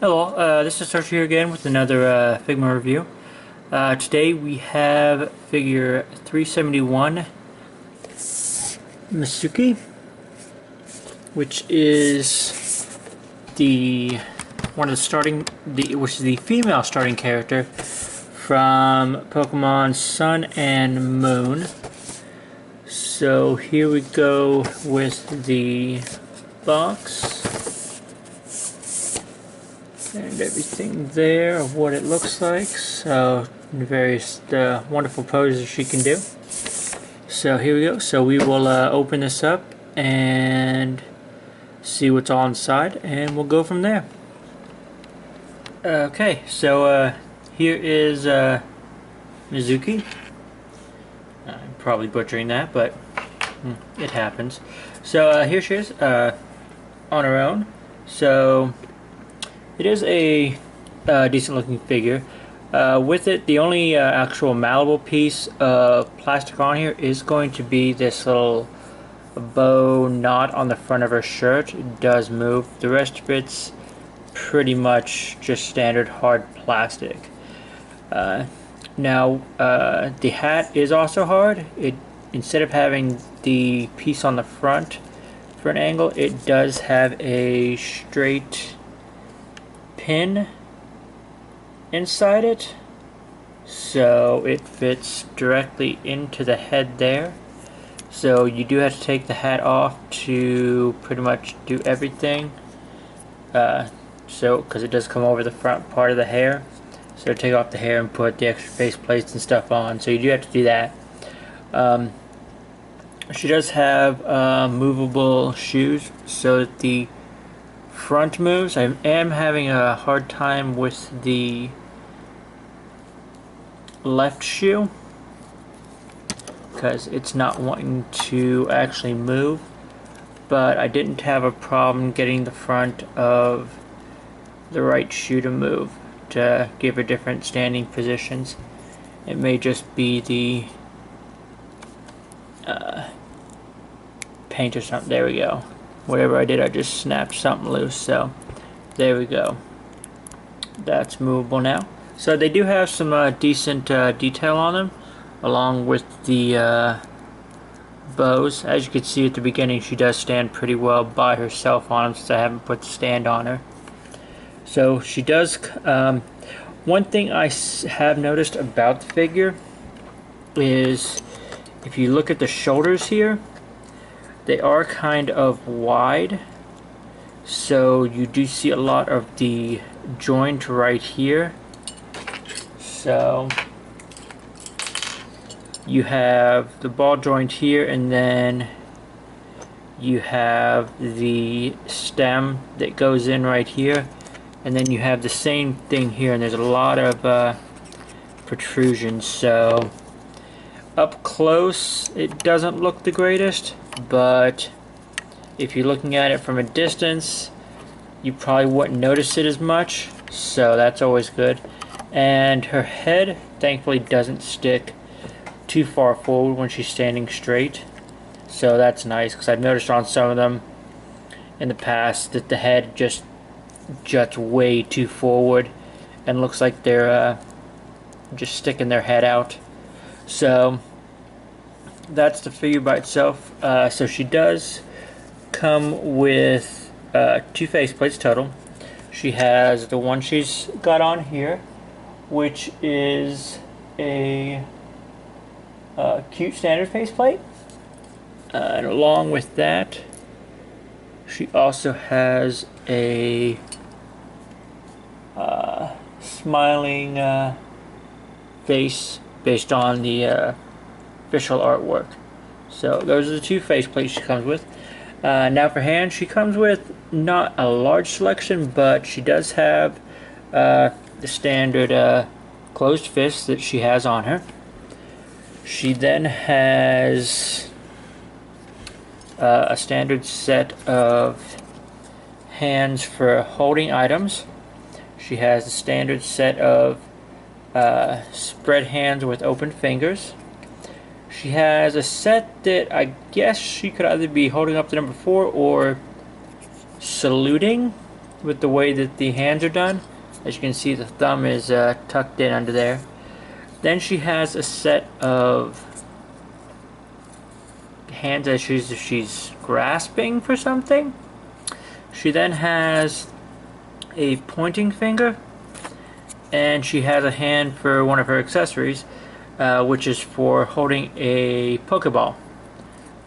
Hello, this is Search here again with another Figma review. Today we have figure 371 Mizuki, which is which is the female starting character from Pokemon Sun and Moon. So here we go with the box. And everything there of what it looks like. So the various wonderful poses she can do. So here we go. So we will open this up and see what's all inside, and we'll go from there. Okay, so here is Mizuki. I'm probably butchering that, but it happens. So here she is on her own. So it is a decent looking figure. With it, the only actual malleable piece of plastic on here is going to be this little bow knot on the front of her shirt. It does move. The rest of it's pretty much just standard hard plastic. Now, the hat is also hard. Instead of having the piece on the front for an angle, it does have a straight pin inside it, so it fits directly into the head there. So you do have to take the hat off to pretty much do everything, because it does come over the front part of the hair. So take off the hair and put the extra face plates and stuff on, so you do have to do that. She does have movable shoes so that the front moves. I am having a hard time with the left shoe because it's not wanting to actually move, but I didn't have a problem getting the front of the right shoe to move to give her different standing positions. It may just be the paint or something. There we go. Whatever I did, I just snapped something loose, so there we go. That's movable now. So they do have some decent detail on them, along with the bows. As you can see at the beginning, she does stand pretty well by herself on them, since I haven't put the stand on her. So she does. One thing I have noticed about the figure is if you look at the shoulders here, they are kind of wide, so you do see a lot of the joint right here. So you have the ball joint here, and then you have the stem that goes in right here, and then you have the same thing here, and there's a lot of protrusions. So up close it doesn't look the greatest, but if you're looking at it from a distance, you probably wouldn't notice it as much, so that's always good. And her head thankfully doesn't stick too far forward when she's standing straight, so that's nice, because I've noticed on some of them in the past that the head just juts way too forward and looks like they're just sticking their head out. So that's the figure by itself. So she does come with 2 faceplates total. She has the one she's got on here, which is a cute standard faceplate, and along with that, she also has a smiling face based on the official artwork. So those are the 2 faceplates she comes with. Now for hands, she comes with not a large selection, but she does have the standard closed fist that she has on her. She then has a standard set of hands for holding items. She has a standard set of spread hands with open fingers. She has a set that I guess she could either be holding up the number 4 or saluting. with the way that the hands are done. As you can see, the thumb is tucked in under there. Then she has a set of hands as she's grasping for something. She then has a pointing finger, and she has a hand for one of her accessories, which is for holding a Pokeball,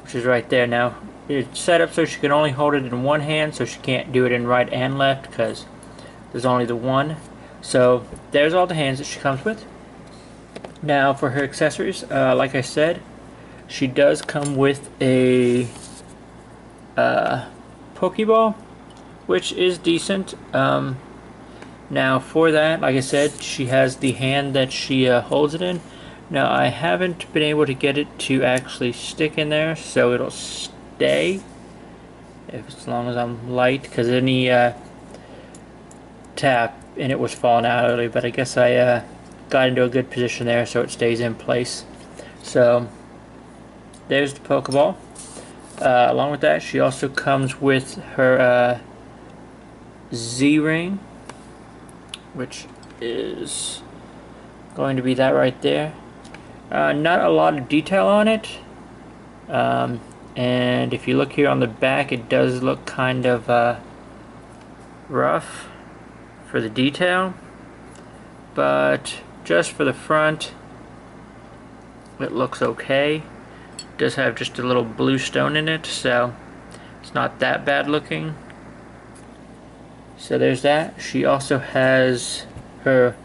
which is right there. Now it's set up so she can only hold it in one hand, so she can't do it in right and left because there's only the one. So there's all the hands that she comes with. Now for her accessories, like I said, she does come with a Pokeball, which is decent. Now for that, like I said, she has the hand that she holds it in. Now I haven't been able to get it to actually stick in there, so it'll stay as long as I'm light, because any tap and it was falling out early, but I guess I got into a good position there so it stays in place. So there's the Pokeball. Along with that, she also comes with her Z-Ring, which is going to be that right there. Not a lot of detail on it, and if you look here on the back, it does look kind of rough for the detail, but just for the front it looks okay. It does have just a little blue stone in it, so it's not that bad looking. So there's that. She also has her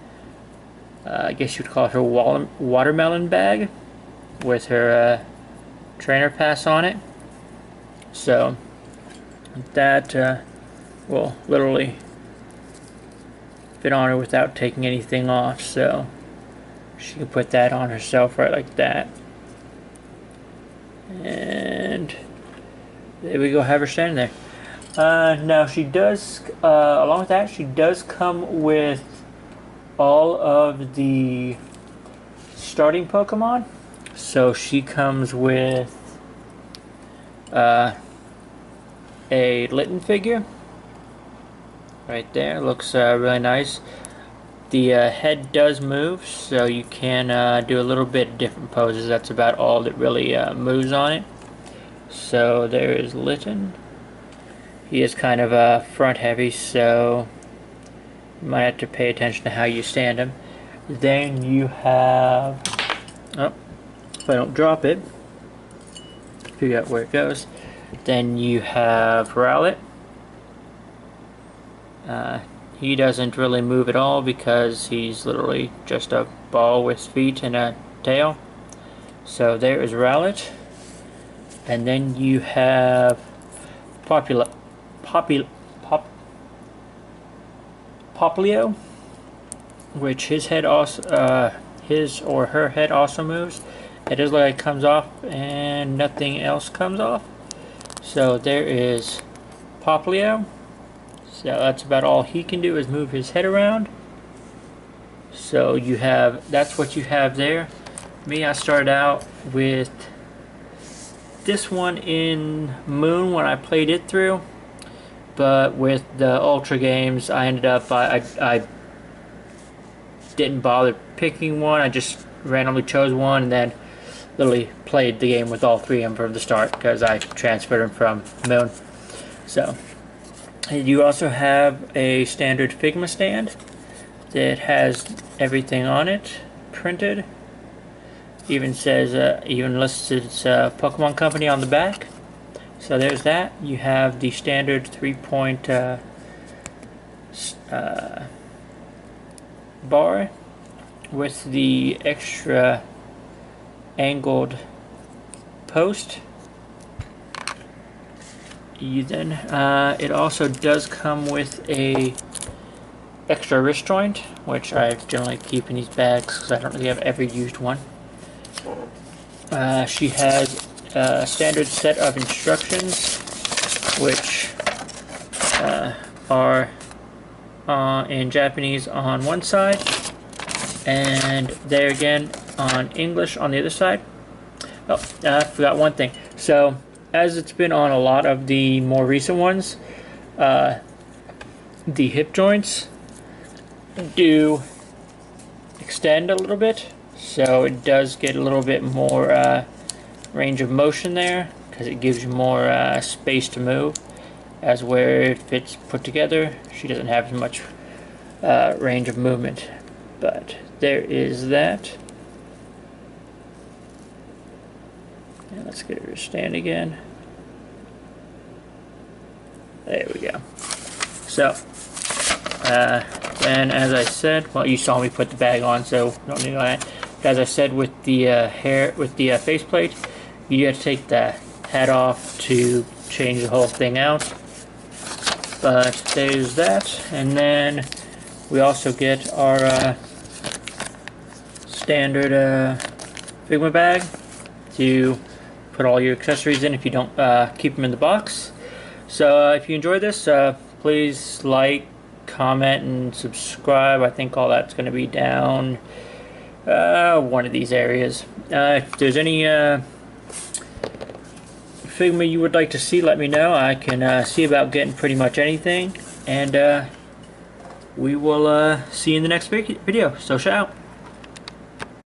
I guess you'd call it her watermelon bag with her trainer pass on it. So that will literally fit on her without taking anything off, so she can put that on herself right like that. And there we go, have her standing there. Now she does, along with that, she does come with all of the starting Pokemon. So she comes with a Litten figure right there. Looks really nice. The head does move, so you can do a little bit different poses. That's about all that really moves on it. So there is Litten. He is kind of front heavy, so you might have to pay attention to how you stand him. Then you have, oh, if I don't drop it, figure out where it goes. Then you have Rowlet. He doesn't really move at all because he's literally just a ball with feet and a tail. So there is Rowlet. And then you have Popplio, which his head also, his or her head also moves. It does look like it comes off and nothing else comes off. So there is Popplio. So that's about all he can do is move his head around. So you have, that's what you have there. Me, I started out with this one in Moon when I played it through, but with the Ultra games I ended up, I didn't bother picking one. I just randomly chose one and then literally played the game with all three of them from the start because I transferred them from Moon. So you also have a standard Figma stand that has everything on it printed. Even says, even lists its Pokemon Company on the back. So there's that. You have the standard 3-point bar with the extra angled post. You then, it also does come with a extra wrist joint, which I generally keep in these bags because I don't really have ever used one. She has a standard set of instructions, which are in Japanese on one side, and there again on English on the other side. Oh, I forgot one thing. So, as it's been on a lot of the more recent ones, the hip joints do extend a little bit, so it does get a little bit more range of motion there, because it gives you more space to move. As where if it's put together, she doesn't have as much range of movement. But there is that. And let's get her to stand again. There we go. So, and as I said, well, you saw me put the bag on, so don't need that. As I said, with the faceplate, you have to take the head off to change the whole thing out. But there's that, and then we also get our standard Figma bag to put all your accessories in if you don't keep them in the box. So if you enjoyed this, please like, comment, and subscribe. I think all that's going to be down one of these areas. If there's any Figma you would like to see, let me know. I can see about getting pretty much anything, and we will see you in the next video. So ciao.